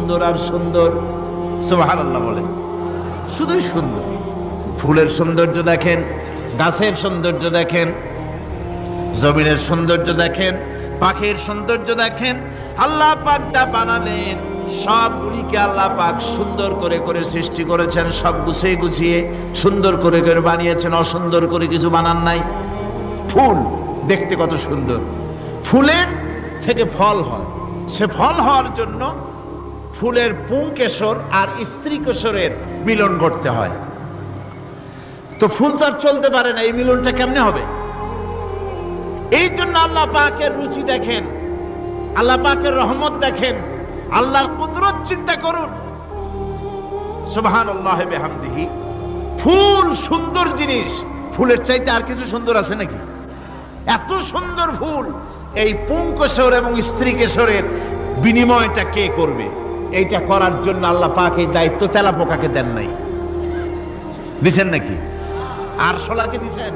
সুন্দর আর সুন্দর। সুবহানাল্লাহ বলেন, শুধুই সুন্দর। ফুলের সৌন্দর্য দেখেন, গাছের সৌন্দর্য দেখেন, জমিনের সৌন্দর্য দেখেন, পাখির সৌন্দর্য দেখেন। আল্লাহ পাক যা বানালেন সবগুলিকে আল্লাহ পাক সুন্দর করে করে সৃষ্টি করেছেন, সব গুছিয়ে গুছিয়ে সুন্দর করে করে বানিয়েছেন, অসুন্দর করে কিছু বানান নাই। ফুল দেখতে কত সুন্দর, ফুলের থেকে ফল হয়, সে ফল হওয়ার জন্য ফুলের পুংকেশর আর স্ত্রী কেশরের মিলন ঘটতে হয়। তো ফুল তো আর চলতে পারে না, এই মিলনটা কেমনে হবে? এই জন্য আল্লাহ পাকের রুচি দেখেন, আল্লাহ পাকের রহমত দেখেন, আল্লাহর কুদরত চিন্তা করুন। সুবহানাল্লাহ বিহামদিহি। ফুল সুন্দর জিনিস, ফুলের চাইতে আর কিছু সুন্দর আছে নাকি? এত সুন্দর ফুল, এই পুংকেশর এবং স্ত্রী কেশরের বিনিময়টা কে করবে? এইটা করার জন্য আল্লাহ পাক এই দায়িত্ব তেলাপোকাকে দেন নাই, দিছেন নাকি? আরশোলাকে দিছেন,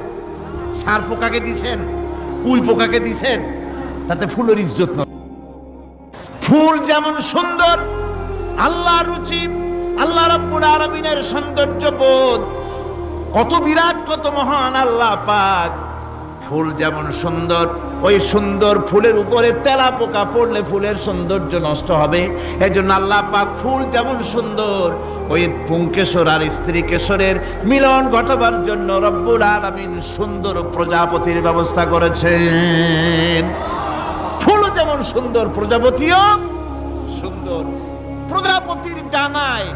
সার পোকাকে দিছেন, উই পোকাকে দিছেন, তাতে ফুলের ইজ্জত নয়। ফুল যেমন সুন্দর, আল্লাহর রুচি, আল্লাহ রাব্বুল আলামিনের সৌন্দর্য বোধ কত বিরাট, কত মহান আল্লাহ পাক। ফুল যেমন সুন্দর, ওই সুন্দর ফুলের উপরে তেলাপোকা পড়লে ফুলের সৌন্দর্য নষ্ট হবে। এজন্য আল্লাহ পাক ফুল যেমন সুন্দর, ওই পুংকেশর আর স্ত্রী কেশরের মিলন ঘটাবার জন্য রব্বুল আলামিন সুন্দর প্রজাপতির ব্যবস্থা করেছেন। ফুল যেমন সুন্দর, প্রজাপতিও সুন্দর। প্রজাপতির ডানায়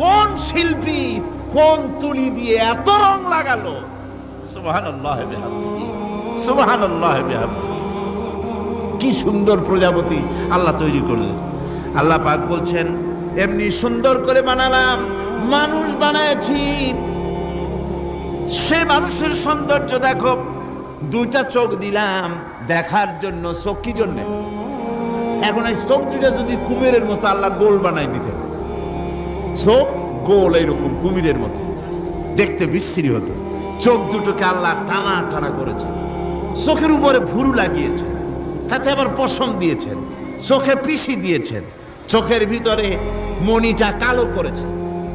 কোন শিল্পী কোন তুলি দিয়ে এত রং লাগালো! সুবহানাল্লাহ বিহামদিহি, সুবহানাল্লাহ বিহামদিহি। কি সুন্দর প্রজাপতি আল্লাহ তৈরি করলেন। আল্লাহ পাক বলছেন, এমনি সুন্দর করে বানালাম, মানুষ বানাইছি, সে মানুষের সৌন্দর্য দেখো। দুইটা চোখ দিলাম দেখার জন্য। চোখ কি জন্যে? এখন এই চোখ দুটা যদি কুমিরের মতো আল্লাহ গোল বানাই দিতেন, চোখ গোল এইরকম কুমিরের মতো দেখতে বিশ্রী হতো। চোখ দুটোকে আল্লাহ টানা টানা করেছেন, চোখের উপরে ভুরু লাগিয়েছেন, তাতে আবার পশম দিয়েছেন, চোখে পিসি দিয়েছেন, চোখের ভিতরে মণিটা কালো করেছেন,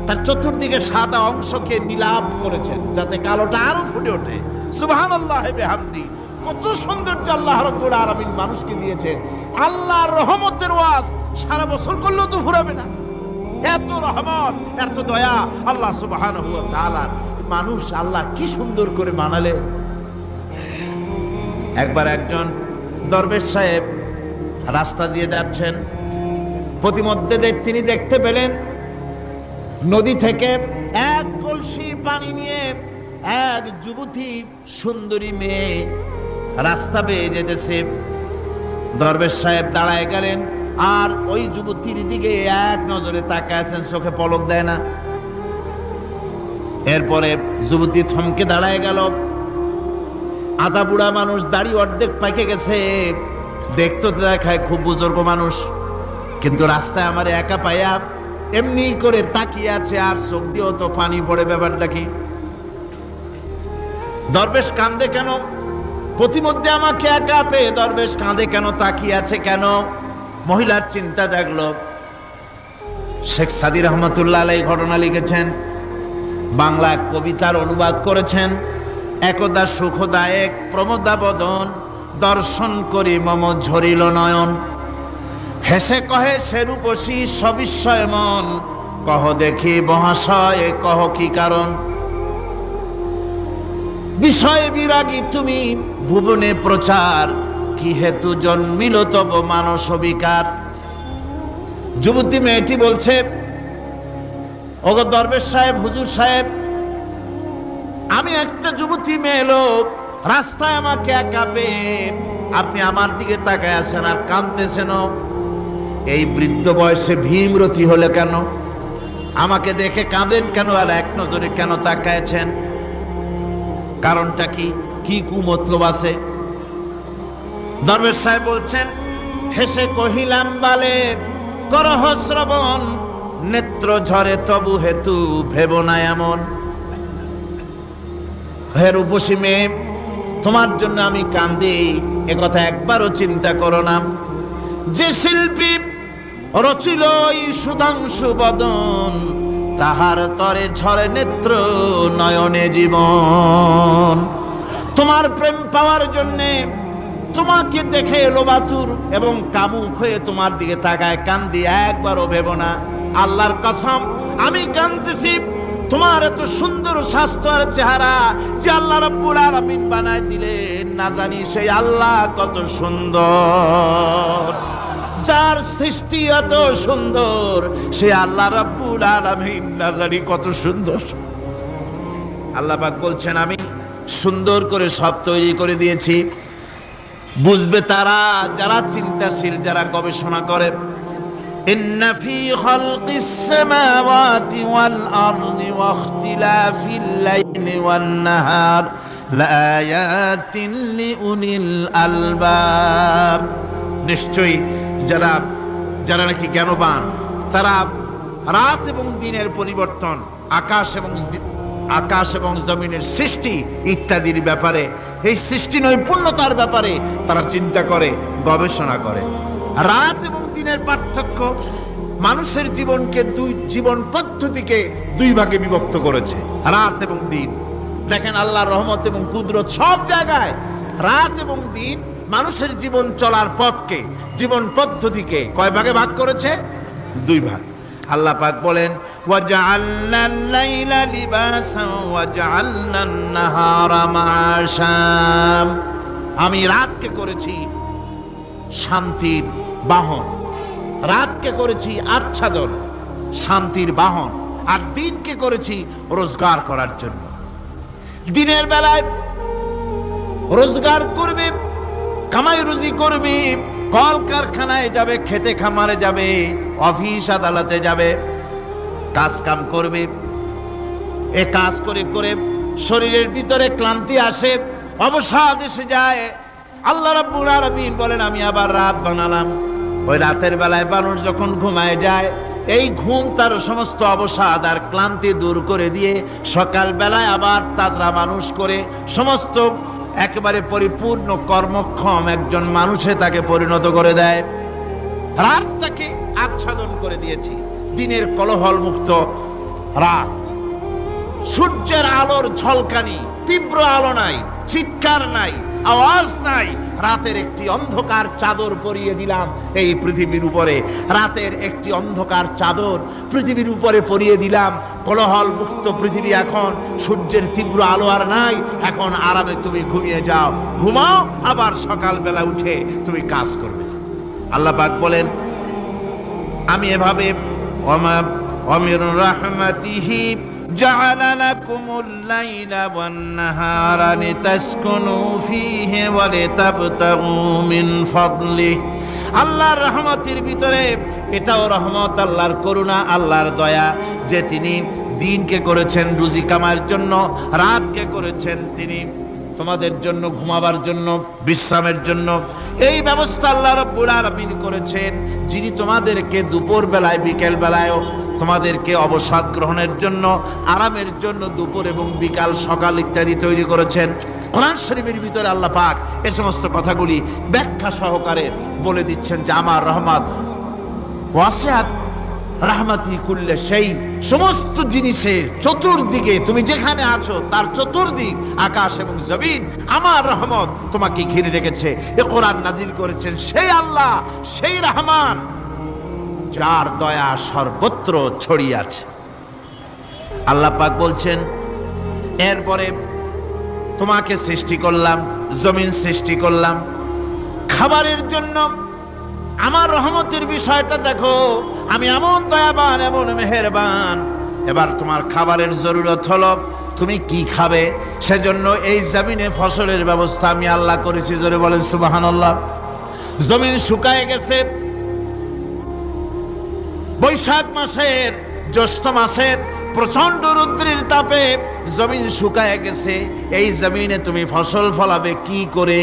তার চতুর্দিকে সাদা অংশকে নীলাভ করেছেন যাতে কালোটা আরো ফুটে ওঠে। সুবহানাল্লাহ বিহামদিহি। কত সৌন্দর্য আল্লাহ রাব্বুল আলামিন মানুষকে দিয়েছেন। আল্লাহর রহমতের ওয়াজ সারা বছর করলেও তো ফুরাবে না, এত রহমত, এত দয়া আল্লাহ সুবহানাহু ওয়া তাআলা। মানুষ আল্লাহ কি সুন্দর করে বানালে। একবার একজন দরবেশ সাহেব রাস্তা দিয়ে যাচ্ছেন, প্রতিমধ্যে তিনি দেখতে পেলেন নদী থেকে এক কলসি পানি নিয়ে এক যুবতী সুন্দরী মেয়ে রাস্তা বেয়ে যেতেছে। দরবেশ সাহেব দাঁড়ায় গেলেন আর ওই যুবতীর দিকে এক নজরে তাকায় আছেন, চোখে পলক দেয় না। এরপরে যুবতী থমকে দাঁড়ায় গেল। আধা বুড়া মানুষ, দাড়ি অর্ধেক পাকে গেছে, দেখতে দেখায় খুব বুজুর্গ মানুষ, কিন্তু রাস্তায় আমার একা পাইয়া এমনি করে তাকিয়ে আছে আর চোখ দিয়েও তো পানি পড়ে। ব্যাপারটা কি? দরবেশ কাঁদে কেন? প্রতিমধ্যে আমাকে একা পেয়ে দরবেশ কাঁদে কেন, তাকিয়ে আছে কেন? মহিলার চিন্তা জাগলো। শেখ সাদী রহমতুল্লাহ আলাইহি ঘটনা লিখেছেন, বাংলা কবিতার অনুবাদ করেছেন। একদা সুখদায়ক প্রমোদা বদন, দর্শন করি মম ঝরিল নয়ন। হেসে কহে সে রূপসী সবিস্ময় মন, কহ দেখি মহাশয় কহ কি কারণ। বিষয় বিরাগী তুমি ভুবনে প্রচার, কি হেতু জন্মিল তব মানস বিকার। যুবতী মেয়েটি বলছে, ওগো দরবেশ সাহেব, হুজুর সাহেব, আমি একটা যুবতী মেয়ে লোক, রাস্তায় আমাকে একা পেয়ে আপনি আমার দিকে তাকায় আছেন আর কাঁদতেছেন। এই বৃদ্ধ বয়সে ভীমরতি হলে কেন? আমাকে দেখে কাঁদেন কেন আর এক নজরে কেন তাকায়ছেন? কারণটা কি? কি কুমতলব আছে? দরবেশ সাহেব বলছেন, হেসে কহিলাম বালে করহ শ্রবণ, নেত্র ঝরে তবু হেতু ভেব না এমন। হে রূপসী মেয়ে, তোমার জন্য আমি কান্দি, একথা একবারও চিন্তা করো না। যে শিল্পী রচিল এই সুধাংশু বদন, তাহার তরে ঝরে নেত্র নয়নে জীবন। তোমার প্রেম পাওয়ার জন্যে, তোমাকে দেখে লোবাতুর এবং কামুক হয়ে তোমার দিকে তাকায় কান্দি, একবারও ভেব না আল্লাহর কসম আমি কাঁদতেছি তোমার এত সুন্দর স্বাস্থ্য আর চেহারা যে আল্লাহ রাব্বুল আলামিন বানায় দিলেন, না জানি সেই আল্লাহ কত সুন্দর, যার সৃষ্টি এত সুন্দর সে আল্লাহ রাব্বুল আলামিন না জানি কত সুন্দর। আল্লাহ পাক বলছেন আমি সুন্দর করে সব তৈরি করে দিয়েছি। বুঝবে তারা যারা চিন্তাশীল, যারা গবেষণা করে। ইন্না ফি খালকিস সামাওয়াতি ওয়াল আরদি ওয়া ইখতিলাফিল লাইলি ওয়ান নাহার লাআয়াতিন লিউলিল আলবাব। নিশ্চয়ই যারা নাকি জ্ঞানবান তারা রাত এবং দিনের পরিবর্তন, আকাশ এবং জমিনের সৃষ্টি ইত্যাদির ব্যাপারে, এই সৃষ্টি নৈপুণ্যতার ব্যাপারে তারা চিন্তা করে, গবেষণা করে। রাত এবং দিনের পার্থক্য মানুষের জীবনকে জীবন পদ্ধতিকে দুই ভাগে বিভক্ত করেছে, রাত এবং দিন। দেখেন আল্লাহর রহমত এবং কুদরত সব জায়গায়। রাত এবং দিন মানুষের জীবন চলার পথকে, জীবন পদ্ধতিকে কয় ভাগে ভাগ করেছে? দুই ভাগ। আল্লাহ পাক বলেন ওয়াজআলনাল লাইলা লিবাসান ওয়াজআলনান নাহারা মাআশা। আমি রাতকে করেছি শান্তির বাহন, রাতকে করেছি আচ্ছাদন, শান্তির বাহন, আর দিনকে করেছি রোজগার করার জন্য। দিনের বেলায় রোজগার করবে, কামাই রুজি করবে, কল কারখানায় যাবে, খেতে খামারে যাবে, অফিস আদালতে যাবে, কাজ কাম করবে। এ কাজ করে করে শরীরের ভিতরে ক্লান্তি আসে, অবসাদ এসে যায়। আল্লাহ রাব্বুল আলামিন বলেন আমি আবার রাত বানালাম। ওই রাতের বেলায় মানুষ যখন ঘুমায় যায়, এই ঘুম তার সমস্ত অবসাদ আর ক্লান্তি দূর করে দিয়ে সকাল বেলায় আবার তাজা মানুষ করে সমস্ত একেবারে পরিপূর্ণ কর্মক্ষম একজন মানুষে তাকে পরিণত করে দেয়। রাতটাকে আচ্ছাদন করে দিয়েছি, দিনের কোলাহল মুক্ত রাত। সূর্যের আলোর ঝলকানি, তীব্র আলো নাই, চিৎকার নাই, আওয়াজ নাই। রাতের একটি অন্ধকার চাদর পরিয়ে দিলাম এই পৃথিবীর উপরে, রাতের একটি অন্ধকার চাদর পৃথিবীর উপরে পরিয়ে দিলাম। কোলাহল মুক্ত পৃথিবী এখন, সূর্যের তীব্র আলো আর নাই। এখন আরামে তুমি ঘুমিয়ে যাও, ঘুমাও, আবার সকালবেলা উঠে তুমি কাজ করবে। আল্লাহ পাক বলেন আমি এভাবে ওয়ামির রাহমাতিহি জাআলা লাকুমুল লাইলা ওয়ান নাহারা লিতাসকুনু ফীহি ওয়া লিতাবতাগু মিন ফাদলিহি। আল্লাহর রহমতের ভিতরে এটাও রহমত, আল্লাহর করুণা, আল্লাহর দয়া যে তিনি দিনকে করেছেন রুজি কামার জন্য, রাতকে করেছেন তিনি তোমাদের জন্য ঘুমাবার জন্য, বিশ্রামের জন্য। এই ব্যবস্থা আল্লাহ রাব্বুল আলামিন করেছেন, যিনি তোমাদেরকে দুপুর বেলায়, বিকেল বেলায়ও তোমাদেরকে অবসাদ গ্রহণের জন্য, আরামের জন্য দুপুর এবং বিকাল, সকাল ইত্যাদি তৈরি করেছেন। কোরআন শরীফের ভিতরে আল্লাহ পাক এই সমস্ত কথাগুলি ব্যাখ্যা সহকারে বলে দিচ্ছেন যে আমার রহমত ওয়াসিআত রাহমাতি কুল্লে সেই সমস্ত জিনিসে চতুর্দিকে তুমি যেখানে আছো তার চতুর্দিক আকাশ এবং জমিন আমার রহমত তোমাকে ঘিরে রেখেছে। এ কোরআন নাজিল করেছেন সেই আল্লাহ, সেই রহমান যার দয়া সর্বত্র ছড়িয়ে আছে। আল্লাহ পাক বলছেন এরপরে তোমাকে সৃষ্টি করলাম, জমিন সৃষ্টি করলাম খাবারের জন্য। আমার রহমতের বিষয়টা দেখো, আমি এমন দয়াবান, এমন মেহেরবান। এবার তোমার খাবারের জরুরত হলো তুমি কি খাবে, সেজন্য এই জমিনে ফসলের ব্যবস্থা আমি আল্লাহ করেছি। জোরে বলেন সুবহানাল্লাহ। জমিন শুকায় গেছে, বৈশাখ মাসের, জ্যৈষ্ঠ মাসের প্রচন্ড রৌদ্রের তাপে জমিন শুকায় গেছে। এই জমিনে তুমি ফসল ফলাবে কি করে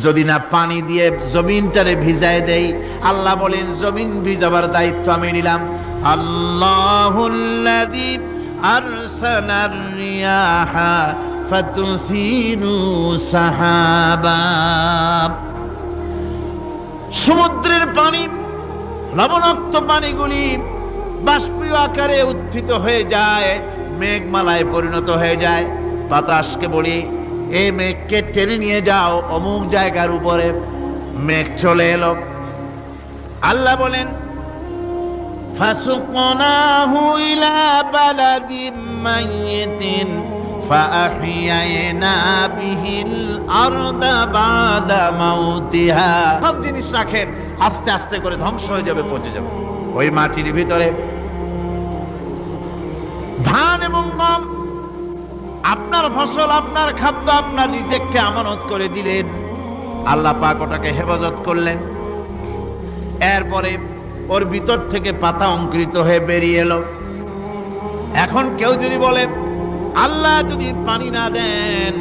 যদি না পানি দিয়ে জমিনটারে ভিজায় দেই? আল্লাহ বলেন জমিন ভিজাবার দায়িত্ব আমি নিলাম। আল্লাহুল্লাযী আরসালার রিয়াহা ফাতুসিরু সাহাবা। সমুদ্রের পানি লবণাক্ত পানিগুলি বাষ্পীয় আকারে উত্থিত হয়ে যায়, মেঘমালায় পরিণত হয়ে যায়। বাতাসকে বলি, এই মেঘকে টেনে নিয়ে যাও অমুক জায়গার উপরে। মেঘ চলে এলো। আল্লাহ বলেন, ফাসুকনাহু ইলা বালাদিন মাইয়িতিন ফাআহইয়ানা বিহিল আরদা বাদা মাউতিহা। সব জিনিস রাখেন, আস্তে আস্তে করে ধ্বংস হয়ে যাবে, পচে যাবে। ওই মাটির ভিতরে ধান এবং গম, আপনার ফসল, আপনার খাদ্য, আপনার রিজিককে আমানত করে দিলেন। আল্লাহ পাক ওটাকে হেফাজত করলেন। এরপরে ওর ভিতর থেকে পাতা অঙ্কুরিত হয়ে বেরিয়ে এলো। এখন কেউ যদি বলে আল্লাহ যদি পানি না দেন,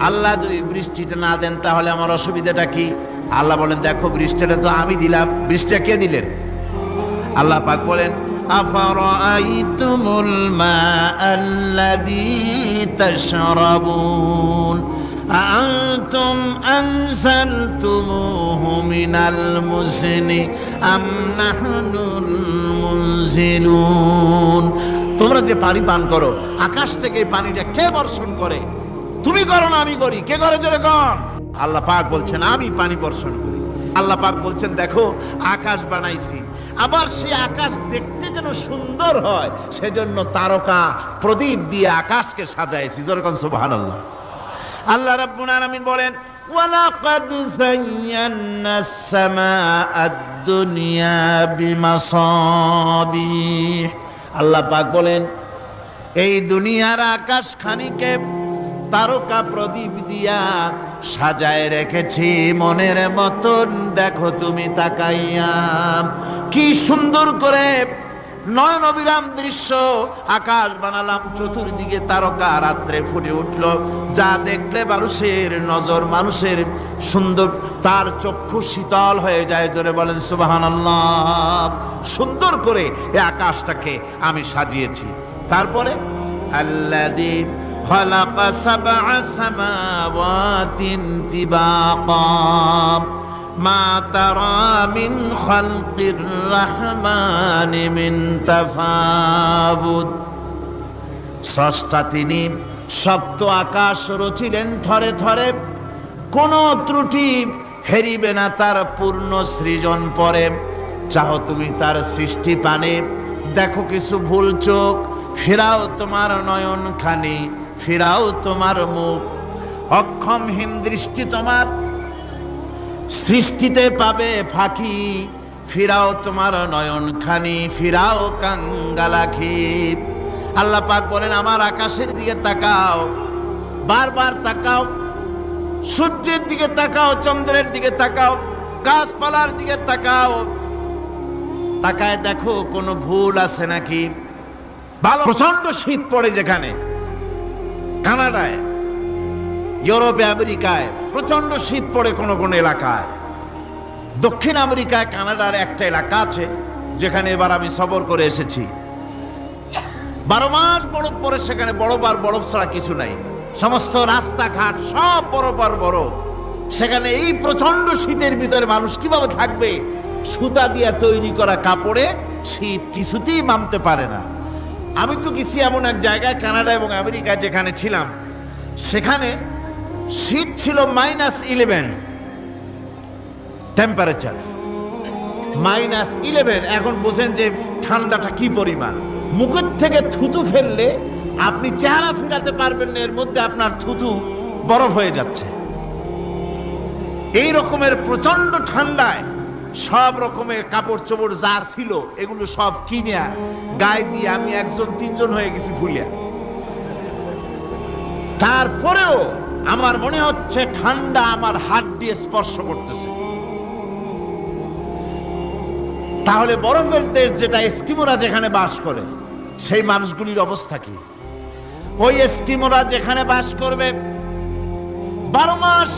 আল্লাহ যদি বৃষ্টিটা না দেন, তাহলে আমার অসুবিধাটা কি? আল্লাহ বলেন, দেখো বৃষ্টিটা তো আমি দিলাম। বৃষ্টিটা কে দিলেন? আল্লাহ পাক বলেন, আফারাআইতুমুল মাআল্লাযী তাশরাবুন আআনতুম আনজালতুমুহু মিনাল মুজনি আম নাহনুল মুনজিলুন। তোমরা যে পানি পান করো, আকাশ থেকে এই পানিটা কে বর্ষণ করে? তুমি করো না আমি করি? কে করে জোরে কর? আল্লাহ পাক বলছেন, আমি পানি বর্ষণ করি। আল্লাহ পাক বলছেন, দেখো আকাশ বানাইছি, আবার সেই আকাশ দেখতে যেন সুন্দর হয় সেজন্য তারকা প্রদীপ দিয়ে আকাশকে সাজাইছি। যেরকম সুবহানাল্লাহ। আল্লাহ রাব্বুল আলামিন বলেন, ওয়ালাকাদ যায়্যানাস সামাআদ দুনিয়া বিমাসাবিহ। আল্লাহ পাক বলেন, এই দুনিয়ার আকাশ খানিকে তারকা প্রদীপ দিয়া সাজায় রেখেছি মনের মতন। দেখো তুমি তাকাইয়া, কি সুন্দর করে নয়ন অবিরাম দৃশ্য আকাশ বানালাম, চতুর্দিকে তারকা রাত্রে ফুটে উঠল। যা দেখলে মানুষের নজর, মানুষের সুন্দর, তার চক্ষু শীতল হয়ে যায়। জোরে বলেন সুবহানাল্লাহ। সুন্দর করে এই আকাশটাকে আমি সাজিয়েছি। তারপরে আল্লাযী খালাকা সাবআ সামাওয়াতিন তিবাকা মা তারা মিন খালকির রহমানি মিন তাফাবুত। স্রষ্টা তিনি সপ্ত আকাশ রচিলেন থরে থরে, কোন ত্রুটি হেরিবে না তার পূর্ণ সৃজন পরে। চাও তুমি তার সৃষ্টি পানে, দেখো কিছু ভুল চোখ, ফিরাও তোমার নয়ন খানি, ফিরাও তোমার মুখ। অক্ষমহীন দৃষ্টি তোমার সৃষ্টিতে পাবে ফাঁকি, ফিরাও তোমার নয়ন খানি, ফিরাও কাঙ্গালাখি। আল্লাহ পাক বলেন, আমার আকাশের দিকে তাকাও, বারবার তাকাও, সূর্যের দিকে তাকাও, চন্দ্রের দিকে তাকাও, গাছপালার দিকে তাকাও, তাকায় দেখো কোনো ভুল আছে নাকি। ভালো প্রচন্ড শীত পড়ে যেখানে, কানাডায়, ইউরোপে, আমেরিকায় প্রচন্ড শীত পড়ে কোন কোন এলাকায়। দক্ষিণ আমেরিকায় কানাডার একটা এলাকা আছে যেখানে এবার আমি সফর করে এসেছি। 12 মাস বরফ পড়ে সেখানে, বরফ ছাড়া কিছু নাই। সমস্ত রাস্তাঘাট সব বরফ আর বরফ। সেখানে এই প্রচন্ড শীতের ভিতরে মানুষ কিভাবে থাকবে? সুতা দিয়ে তৈরি করা কাপড়ে শীত কিছুতেই মানতে পারে না। আমি তো গেছি এমন এক জায়গায়, কানাডা এবং আমেরিকা যেখানে ছিলাম, সেখানে শীত ছিল -11 টেম্পারেচার, -11। এখন বোঝেন যে ঠান্ডাটা কি পরিমাণ। মুখের থেকে থুতু ফেললে আপনি চেহারা ফিরাতে পারবেন না, এর মধ্যে আপনার থুতু বরফ হয়ে যাচ্ছে। এই রকমের প্রচন্ড ঠান্ডায় সব রকমের কাপড় চোপড় যা ছিল এগুলো সব কিনে গায়ে দিয়ে আমি 1-3 হয়ে গেছি ভুলিয়া। তারপরেও আমার মনে হচ্ছে ঠান্ডা আমার হাত দিয়ে স্পর্শ করতেছে। তাহলে বরফের দেশ যেটা, এস্কিমোরা যেখানে বাস করে, সেই মানুষগুলির অবস্থা কি? ওই এস্কিমোরা যেখানে বাস করবে, 12 মাস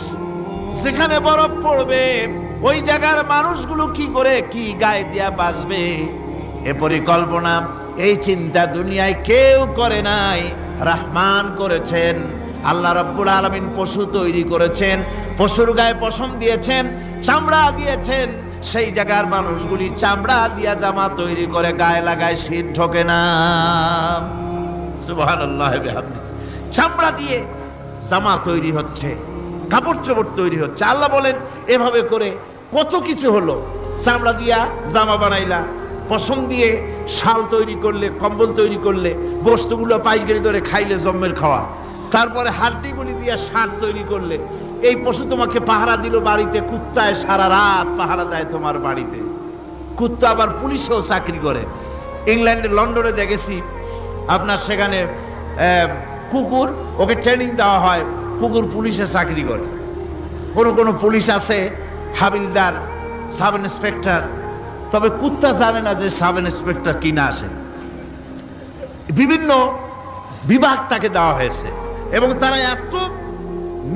যেখানে বরফ পড়বে, ওই জায়গার মানুষগুলো কি করে, কি গায়ে দিয়া বাঁচবে? এ পরিকল্পনা, এই চিন্তা দুনিয়ায় কেউ করে নাই, রহমান করেছেন। আল্লাহ রাব্বুল আলামিন পশু তৈরি করেছেন, পশুর গায়ে পশম দিয়েছেন, চামড়া দিয়েছেন, সেই জায়গার মানুষগুলি চামড়া দিয়া জামা তৈরি করে গায়ে লাগায়, শীত ঢোকে না। সুবহানাল্লাহ বিহামদি। চামড়া দিয়ে জামা তৈরি হচ্ছে, কাপড় চোপড় তৈরি হচ্ছে। আল্লাহ বলেন এভাবে করে কত কিছু হলো। চামড়া দিয়া জামা বানাইলা, পশম দিয়ে শাল তৈরি করলে, কম্বল তৈরি করলে, গোশতগুলো পাইকারি ধরে খাইলে জম্মের খাওয়া। তারপরে হাড্ডিগুলি দিয়ে সার তৈরি করলে, এই পশু তোমাকে পাহারা দিল বাড়িতে, কুত্তায় সারা রাত পাহারা দেয় তোমার বাড়িতে। কুত্তা আবার পুলিশেও চাকরি করে। ইংল্যান্ডে, লন্ডনে দেখেছি আপনার সেখানে কুকুর, ওকে ট্রেনিং দেওয়া হয়, কুকুর পুলিশে চাকরি করে। কোনো পুলিশ আছে হাবিলদার, সাব ইন্সপেক্টর, তবে কুত্তা জানে না যে সাব ইন্সপেক্টর কিনা আসে। বিভিন্ন বিভাগ তাকে দেওয়া হয়েছে এবং তারা এত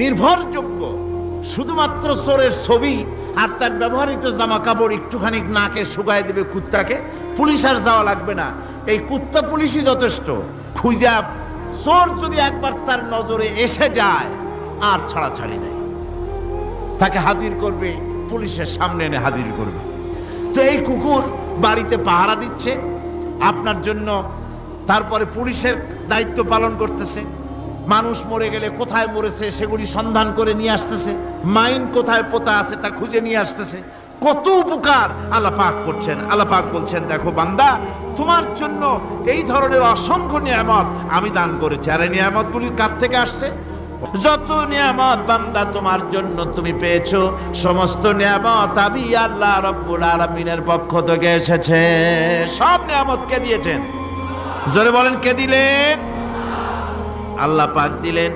নির্ভরযোগ্য, শুধুমাত্র চোরের ছবি আর তার ব্যবহৃত জামা কাপড় একটুখানি নাকে শুকায় দেবে কুত্তাকে, পুলিশ আর যাওয়া লাগবে না। এই কুত্তা পুলিশই যথেষ্ট। খুঁজা চোর যদি একবার তার নজরে এসে যায় আর ছাড়াছাড়ি নেই, তাকে হাজির করবে, পুলিশের সামনে এনে হাজির করবে। তো এই কুকুর বাড়িতে পাহারা দিচ্ছে আপনার জন্য, তারপরে পুলিশের দায়িত্ব পালন করতেছে। মানুষ মরে গেলে কোথায় মরেছে সেগুলি সন্ধান করে নিয়ে আসতেছে, মাইন কোথায় পোতা আছে তা খুঁজে নিয়ে আসতেছে। কত উপকার আল্লাহ পাক করছেন। আল্লাহ পাক বলছেন, দেখো বান্দা, তোমার জন্য এই ধরনের অসংখ্য নিয়ামত আমি দান করেছি। আর এই নিয়ামতগুলি কার থেকে আসছে? যত নিয়ামত বান্দা তোমার জন্য তুমি পেয়েছো, সমস্ত নিয়ামত আমি আল্লাহ রাব্বুল আলামিনের পক্ষ থেকে এসেছে। সব নিয়ামত কে দিয়েছেন? জোরে বলেন, কে দিলেন? আল্লাহ পাক দিলেন।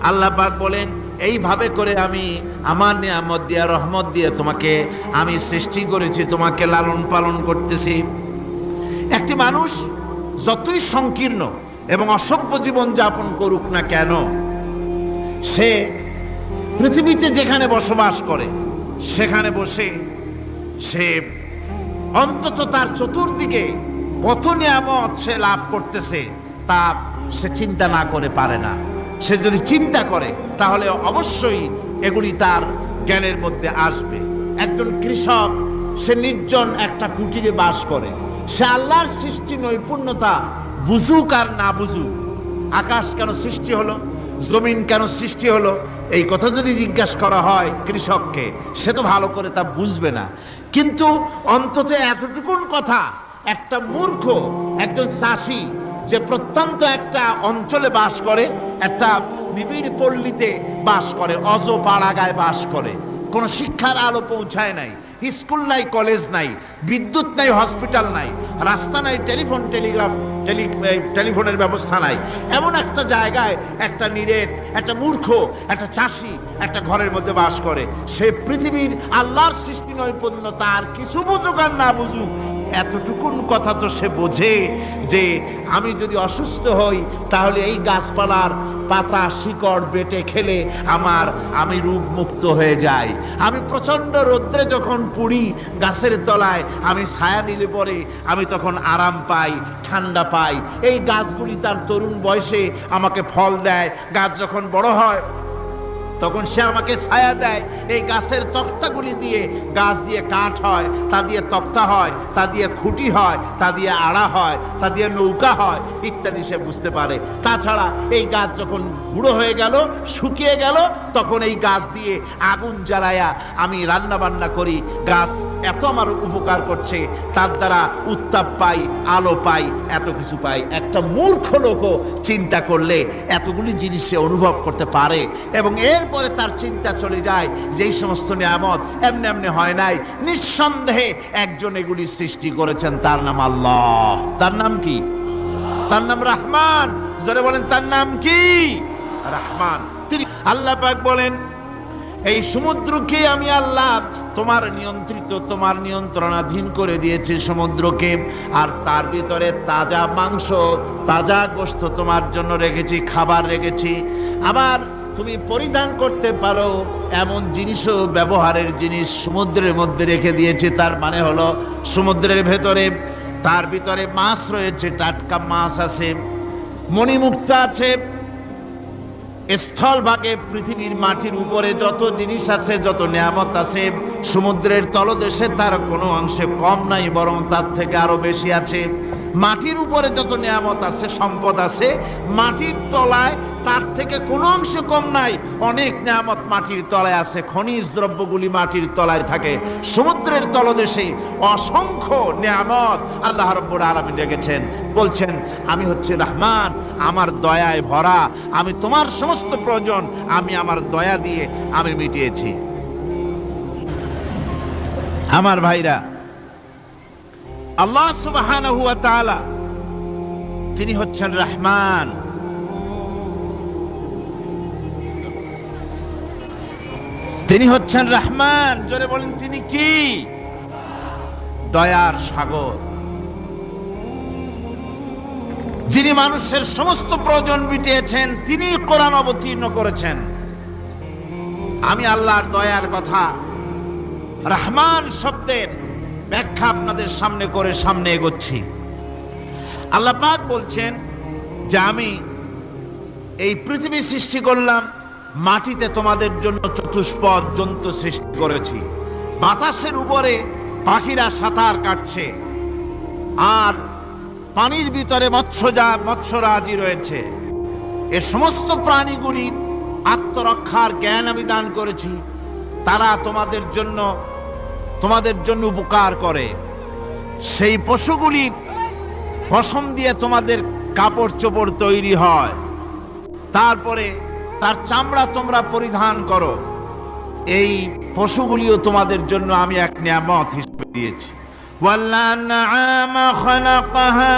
আল্লাহ পাক বলেন, এইভাবে করে আমি আমার নিয়ামত দিয়ে, রহমত দিয়ে তোমাকে আমি সৃষ্টি করেছি, তোমাকে লালন পালন করতেছি। একটি মানুষ যতই সংকীর্ণ এবং অসভ্য জীবন যাপন করুক না কেন, সে পৃথিবীতে যেখানে বসবাস করে সেখানে বসে সে অন্তত তার চতুর্দিকে কত নিয়ামত সে লাভ করতেছে তা সে চিন্তা না করে পারে না। সে যদি চিন্তা করে তাহলে অবশ্যই এগুলি তার জ্ঞানের মধ্যে আসবে। একজন কৃষক, সে নির্জন একটা কুটিরে বাস করে। সে আল্লাহর সৃষ্টি নৈপুণ্যতা বুঝুক আর না বুঝুক, আকাশ কেন সৃষ্টি হলো, জমিন কেন সৃষ্টি হলো, এই কথা যদি জিজ্ঞাসা করা হয় কৃষককে, সে তো ভালো করে তা বুঝবে না। কিন্তু অন্তত এতটুকুন কথা একটা মূর্খ, একজন চাষি যে প্রত্যন্ত একটা অঞ্চলে বাস করে, একটা নিবিড় পল্লীতে বাস করে, অজ পাড়াগায় বাস করে, কোনো শিক্ষার আলো পৌঁছায় নাই, স্কুল নাই, কলেজ নাই, বিদ্যুৎ নাই, হসপিটাল নাই, রাস্তা নাই, টেলিফোনের ব্যবস্থা নাই, এমন একটা জায়গায় একটা নিরেট, একটা মূর্খ, একটা চাষি একটা ঘরের মধ্যে বাস করে। সে পৃথিবীর আল্লাহর সৃষ্টি নৈপুণ্য তার কিছু বুঝুক আর না বুঝুক, এতটুকুন কথা তো সে বোঝে যে আমি যদি অসুস্থ হই তাহলে এই গাছপালার পাতা শিকড় বেটে খেলে আমি রোগ মুক্ত হয়ে যাই। আমি প্রচন্ড রৌদ্রে যখন পুড়ি গাছের তলায়, আমি ছায়া নিলে পরে আমি তখন আরাম পাই, ঠান্ডা পাই। এই গাছগুলি তার তরুণ বয়সে আমাকে ফল দেয়, গাছ যখন বড় হয় তখন সে আমাকে ছায়া দেয়। এই গাছের তক্তাগুলি দিয়ে, গাছ দিয়ে কাঠ হয়, তা দিয়ে তক্তা হয়, তা দিয়ে খুঁটি হয়, তা দিয়ে আড়া হয়, তা দিয়ে নৌকা হয় ইত্যাদি সে বুঝতে পারে। তাছাড়া এই গাছ যখন বুড়ো হয়ে গেল, শুকিয়ে গেল, তখন এই গাছ দিয়ে আগুন জ্বালায়া আমি রান্না বান্না করি। গাছ এত আমার উপকার করছে, তার দ্বারা উত্তাপ পাই, আলো পাই, এত কিছু পাই। একটা মূর্খ লোকও চিন্তা করলে এতগুলি জিনিস সে অনুভব করতে পারে এবং এরপরে তার চিন্তা চলে যায় যে এই সমস্ত নিয়ামত এমনি এমনি হয় নাই, নিঃসন্দেহে একজন এগুলি সৃষ্টি করেছেন, তার নাম আল্লাহ। তার নাম কি? তার নাম রহমান। যারা বলেন তার নাম কি? রহমান। তিনি আল্লাহ পাক বলেন, এই সমুদ্রকে আমি আল্লাহ তোমার নিয়ন্ত্রিত, তোমার নিয়ন্ত্রণাধীন করে দিয়েছি সমুদ্রকে, আর তার ভিতরে তাজা মাংস, তাজা গোশত তোমার জন্য রেখেছি, খাবার রেখেছি। আবার তুমি পরিধান করতে পারো এমন জিনিসও, ব্যবহারের জিনিস সমুদ্রের মধ্যে রেখে দিয়েছে। তার মানে হলো সমুদ্রের ভেতরে, তার ভিতরে মাছ রয়েছে, টাটকা মাছ আছে, মণিমুক্তা আছে, স্থলভাগে পৃথিবীর মাটির উপরে যত জিনিস আছে, যত নিয়ামত আছে, সমুদ্রের তলদেশে তার কোনো অংশে কম নাই, বরং তার থেকে আরো বেশি আছে। মাটির উপরে যত নিয়ামত আছে, সম্পদ আছে, মাটির তলায় তার থেকে কোনো অংশে কম নাই। অনেক নিয়ামত মাটির তলায় আছে, খনিজ দ্রব্যগুলি মাটির তলায় থাকে। সমুদ্রের তলদেশে অসংখ্য নিয়ামত আল্লাহ রাব্বুল আলামিন রেখেছেন। বলছেন, আমি হচ্ছে রহমান, আমার দয়ায় ভরা, আমি তোমার সমস্ত প্রয়োজন আমি আমার দয়া দিয়ে আমি মিটিয়েছি। আমার ভাইরা, আল্লাহ সুবহানাহু ওয়া তাআলা তিনি হচ্ছেন রহমান। তিনি হচ্ছেন রহমান। জোরে বলেন, তিনি কি? দয়ার সাগর, যিনি মানুষের সমস্ত প্রয়োজন মিটিয়েছেন, তিনি কোরআন অবতীর্ণ করেছেন। আমি আল্লাহর দয়ার কথা, রহমান শব্দের ব্যাখ্যা আপনাদের সামনে করে সামনে এগোচ্ছি। আল্লাহ পাক বলছেন যে আমি এই পৃথিবী সৃষ্টি করলাম, মাটিতে তোমাদের জন্য চতুষ্পদ জন্তু সৃষ্টি করেছি, বাতাসের উপরে পাখিরা সাঁতার কাটছে, আর পানির ভিতরে মৎস্যরাজি রয়েছে। এ সমস্ত প্রাণীগুলির আত্মরক্ষার জ্ঞান আমি দান করেছি। তারা তোমাদের জন্য উপকার করে। সেই পশুগুলির পশম দিয়ে তোমাদের কাপড় চোপড় তৈরি হয়, তারপরে তার চামড়া তোমরা পরিধান করো। এই পশুগুলিও তোমাদের জন্য আমি এক নিয়ামত হিসেবে দিয়েছি। وَالْأَنْعَامَ خَلَقَهَا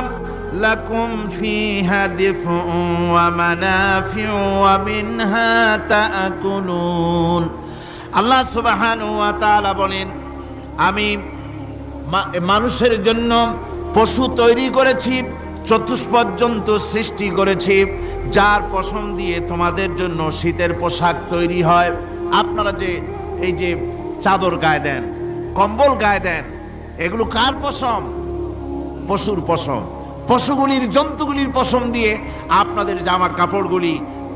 لَكُمْ فِيهَا دِفْءٌ وَمَنَافِعُ وَمِنْهَا تَأْكُلُونَ। আল্লাহ সুবহানাহু ওয়া তাআলা বলেন, আমি মানুষের জন্য পশু তৈরি করেছি, চতুষ্পদ জন্তু সৃষ্টি করেছি, যার পশম দিয়ে তোমাদের জন্য শীতের পোশাক তৈরি হয়। আপনারা যে এই যে চাদর গায়ে দেন, কম্বল গায়ে দেন, এগুলো কার পশম? পশুর পশম। পশুগুলির, জন্তুগুলির পশম দিয়ে আপনাদের জামা কাপড়গুলি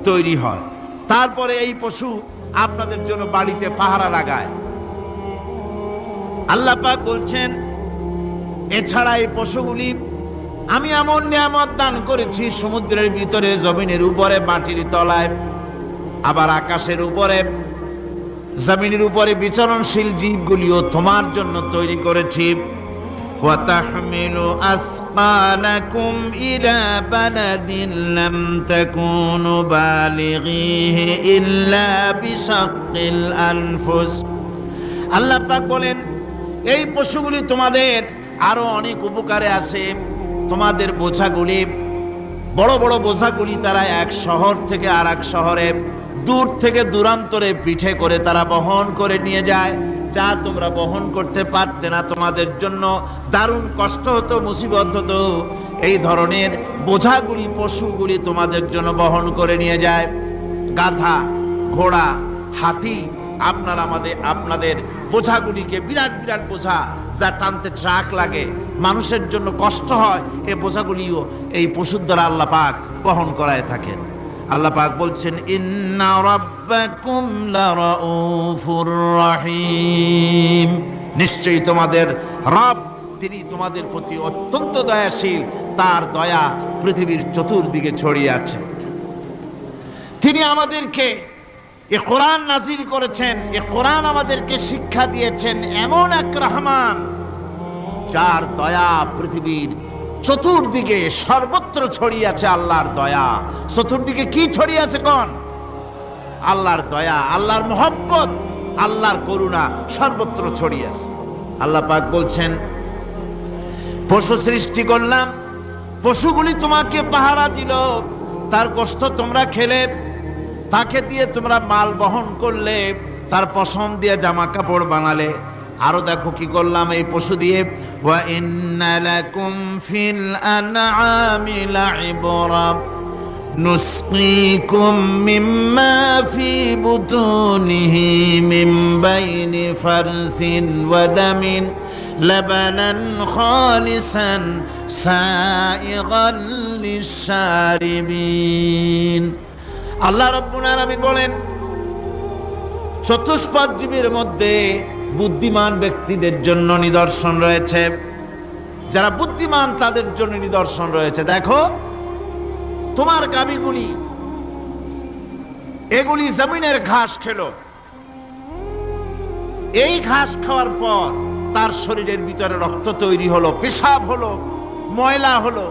তৈরি হয়। তারপরে এই পশু আপনাদের জন্য বাড়িতে পাহারা লাগায়। আল্লাহ পাক বলছেন, এছাড়া এই পশুগুলি আমি এমন নিয়ামত দান করেছি, সমুদ্রের ভিতরে, জমিনের উপরে, মাটির তলায়, আবার আকাশের উপরে, জমিনের উপরে বিচরণশীল জীবগুলিও তোমার জন্য তৈরি করেছি। وَتَحْمِلُ أَثْقَالَكُمْ إِلَى بَلَدٍ لَمْ تَكُونُوا بَالِغِيهِ إِلَّا بِشَقِّ الْأَنفُسِ। আল্লাহ পাক বলেন, এই পশুগুলি তোমাদের আরো অনেক উপকারে আছে। তোমাদের বোঝাগুলি, বড় বড় বোঝাগুলি তারা এক শহর থেকে আর এক শহরে, দূর থেকে দূরান্তরে পিঠে করে তারা বহন করে নিয়ে যায়, যা তোমরা বহন করতে পারতে না। তোমাদের জন্য দারুণ কষ্ট হতো, মুসিবত হতো। এই ধরনের বোঝাগুলি, পশুগুলি তোমাদের জন্য বহন করে নিয়ে যায়। গাধা, ঘোড়া, হাতি আপনাদের বোঝাগুলিকে, বিরাট বিরাট বোঝা যা টানতে ট্রাক লাগে, মানুষের জন্য কষ্ট হয়, এই বোঝাগুলিও এই পশুর দ্বারা আল্লাহ পাক বহন করায় থাকেন। আল্লাহ পাক বলছেন, ইন্না রাব্বাকুম লারাউফুর রহিম। নিশ্চয়ই তোমাদের রব, তিনি তোমাদের প্রতি অত্যন্ত দয়াশীল। তার দয়া পৃথিবীর চতুর্দিকে ছড়িয়ে আছে। তিনি আমাদেরকে এ কোরআন নাজিল করেছেন, এ কোরআন আমাদেরকে শিক্ষা দিয়েছেন। এমন এক রহমান, যার দয়া পৃথিবীর চতুর্দিকে সর্বত্র ছড়িয়ে আছে। আল্লাহর দয়া চতুর্দিকে কি ছড়িয়ে আছে? কোন? আল্লাহর দয়া, আল্লাহর মহব্বত, আল্লাহর করুণা সর্বত্র ছড়িয়ে আছে। আল্লাহ পাক বলছেন, পশু সৃষ্টি করলাম, পশুগুলি তোমাকে পাহারা দিল, তার কষ্ট তোমরা খেলে, তাকে দিয়ে তোমরা মাল বহন করলে, তার পশম দিয়ে জামা কাপড় বানালে। আরো দেখো কি করলাম এই পশু দিয়ে, ওয়া ইন্না লাকুম ফিল আনআমি লাইবরা নুসকিকুম মিম্মা ফি বুতুনিহি মিন বাইনি ফারসিন ওয়া দামিন লাবানান খালিসান সাইগান লিশারিবিন। আল্লাহ রাব্বুল আলামিন বলেন, চতুষ্পদ জীবের মধ্যে বুদ্ধিমান ব্যক্তিদের জন্য নিদর্শন রয়েছে। যারা বুদ্ধিমান তাদের জন্য নিদর্শন রয়েছে। দেখো, তোমার গাভীগুলি এগুলি জমিনের ঘাস খেলো। এই ঘাস খাওয়ার পর তার শরীরের ভিতরে রক্ত তৈরি হলো, পেশাব হলো, ময়লা হলো।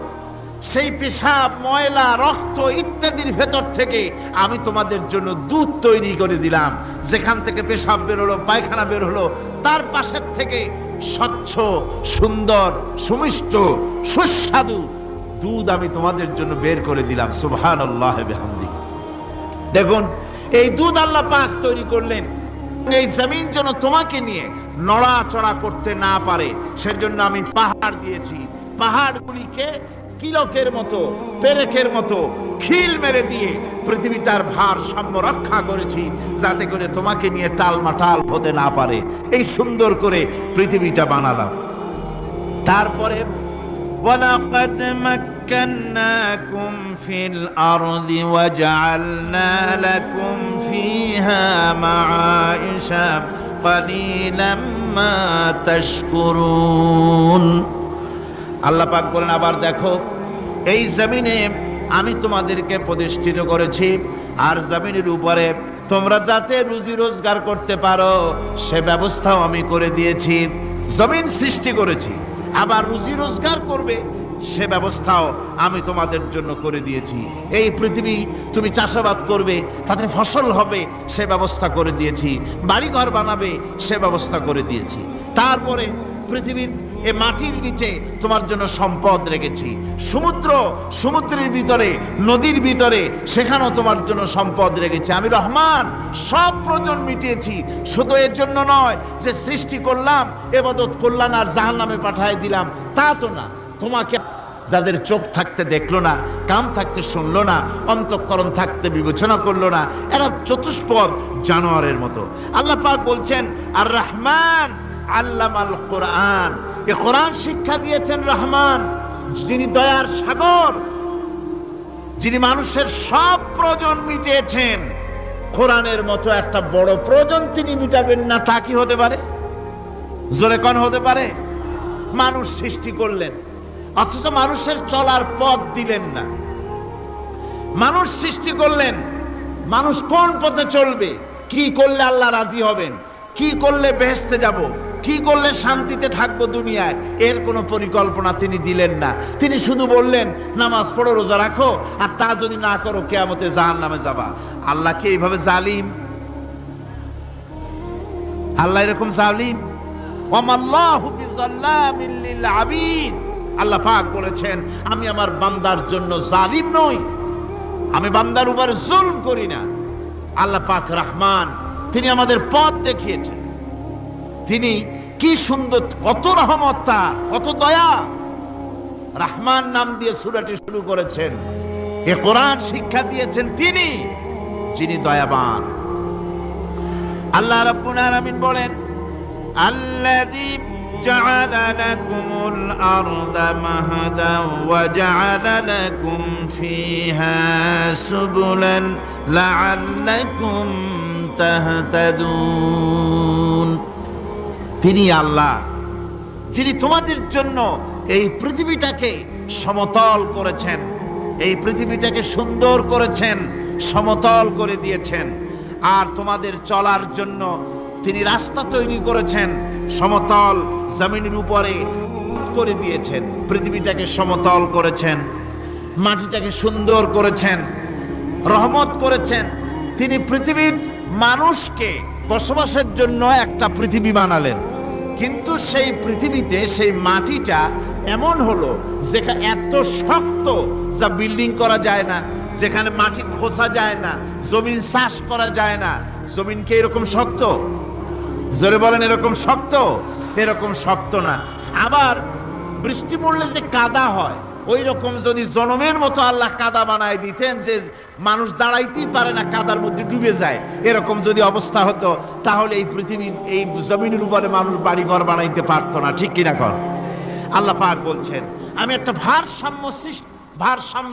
সেই পেশাব, ময়লা, রক্ত ইত্যাদির ভেতর থেকে আমি তোমাদের জন্য দুধ তৈরি করে দিলাম। যেখান থেকে পেশাব বের হলো, পায়খানা বের হলো, তার পাশের থেকে স্বচ্ছ, সুন্দর, সুমিষ্ট, সুস্বাদু দুধ আমি তোমাদের জন্য বের করে দিলাম। সুবহানাল্লাহ বিহামদিহি। দেখুন, এই দুধ আল্লাহ পাক তৈরি করলেন এই জমিন যেন তোমাকে নিয়ে নড়াচড়া করতে না পারে, সেজন্য আমি পাহাড় দিয়েছি। পাহাড়গুলিকে কিলকের মতো, পেরেকের মতো খিল মেরে দিয়ে পৃথিবীটার ভারসাম্য রক্ষা করেছি, যাতে করে তোমাকে নিয়ে টালমাটাল হতে না পারে। এই সুন্দর করে পৃথিবীটা বানালাম। তারপরে وَلَقَدْ مَكَّنَّاكُمْ فِي الْأَرْضِ وَجَعَلْنَا لَكُمْ فِيهَا مَعَائِشَ قَلِيلًا مَا تَشْكُرُونَ। আল্লাহ পাক বলেন, আবার দেখো, এই জমিনে আমি তোমাদেরকে প্রতিষ্ঠিত করেছি, আর জমিনের উপরে তোমরা যাতে রুজি রোজগার করতে পারো সে ব্যবস্থাও আমি করে দিয়েছি। জমিন সৃষ্টি করেছি, আবার রুজি রোজগার করবে সে ব্যবস্থাও আমি তোমাদের জন্য করে দিয়েছি। এই পৃথিবী তুমি চাষাবাদ করবে, তাতে ফসল হবে সে ব্যবস্থা করে দিয়েছি। বাড়িঘর বানাবে সে ব্যবস্থা করে দিয়েছি। তারপরে পৃথিবীর এ মাটির নিচে তোমার জন্য সম্পদ রেখেছি। সমুদ্র, সমুদ্রের ভিতরে, নদীর ভিতরে, সেখানেও তোমার জন্য সম্পদ রেখেছি। আমি রহমান, সব প্রয়োজন মিটিয়েছি। শুধু এর জন্য নয় যে সৃষ্টি করলাম, ইবাদত করলাম আর জাহান্নামে পাঠিয়ে দিলাম, তা তো না। তোমাকে যাদের চোখ থাকতে দেখলো না, কান থাকতে শুনলো না, অন্তঃকরণ থাকতে বিবেচনা করলো না, এরা চতুষ্পদ জানোয়ারের মতো। আল্লাহ পাক বলছেন, আর রহমান আল্লামাল কোরআন। এ কোরআন শিক্ষা দিয়েছেন রহমান, যিনি দয়ার সাগর, যিনি মানুষের সব প্রয়োজন মিটিয়েছেন। কোরআনের মতো একটা বড় প্রয়োজন তিনি মিটাবেন না, তা কি হতে পারে? জোরে কোন হতে পারে? মানুষ সৃষ্টি করলেন, অথচ মানুষের চলার পথ দিলেন না। মানুষ সৃষ্টি করলেন, মানুষ কোন পথে চলবে, কি করলে আল্লাহ রাজি হবেন, কি করলে বেহেশতে যাব, কি করলে শান্তিতে থাকবো দুনিয়ায়, এর কোনো পরিকল্পনা তিনি দিলেন না। তিনি শুধু বললেন, নামাজ পড়ো, রোজা রাখো, আর তা যদি না করো কিয়ামতে জাহান্নামে যাবা। আল্লাহ কি এইভাবে জালিম? আল্লাহ এরকম জালিম? ওয়ামাল্লাহু বিযাল্লামিল লিল আবিদ। আল্লাহ পাক বলেছেন, আমি আমার বান্দার জন্য জালিম নই, আমি বান্দার উপর জুলম করি না। আল্লাহ পাক রহমান, তিনি আমাদের পথ দেখিয়েছেন। তিনি কি সুন্দর, কত রহমত তার, কত দয়া। রহমান নাম দিয়ে সূরাটি শুরু করেছেন। এ কোরআন শিক্ষা দিয়েছেন তিনি, যিনি দয়াবান। আল্লাহ রাব্বুল আলামিন বলেন, আল্লাযী জাআলা লাকুমুল আরদা মাহাদান ওয়া জাআলা লাকুম ফীহা সুবুলান লাআল্লাকুম তাহতাদুন। তিনি আল্লাহ, যিনি তোমাদের জন্য এই পৃথিবীটাকে সমতল করেছেন, এই পৃথিবীটাকে সুন্দর করেছেন, সমতল করে দিয়েছেন। আর তোমাদের চলার জন্য তিনি রাস্তা তৈরি করেছেন, সমতল জমিনের উপরে করে দিয়েছেন। পৃথিবীটাকে সমতল করেছেন, মাটিটাকে সুন্দর করেছেন, রহমত করেছেন। তিনি পৃথিবীর মানুষকে বসবাসের জন্য একটা পৃথিবী বানালেন, কিন্তু সেই পৃথিবীতে সেই মাটিটা এমন হলো যেখানে এত শক্ত যা বিল্ডিং করা যায় না, যেখানে মাটি খোসা যায় না, জমিন চাষ করা যায় না। জমিন কি এরকম শক্ত? জোরে বলেন, এরকম শক্ত? এরকম শক্ত না। আবার বৃষ্টি পড়লে যে কাদা হয়, ওই রকম যদি জনমের মতো আল্লাহ কাদা বানায় দিতেন যে মানুষ দাঁড়াইতেই পারে না, কাদার মধ্যে ডুবে যায়, এরকম যদি অবস্থা হতো, তাহলে এই পৃথিবীর এই জমিনের উপরে মানুষ বাড়িঘর বানাইতে পারতো না। ঠিক কিনা কর? আল্লাহ পাক বলছেন, আমি একটা ভারসাম্য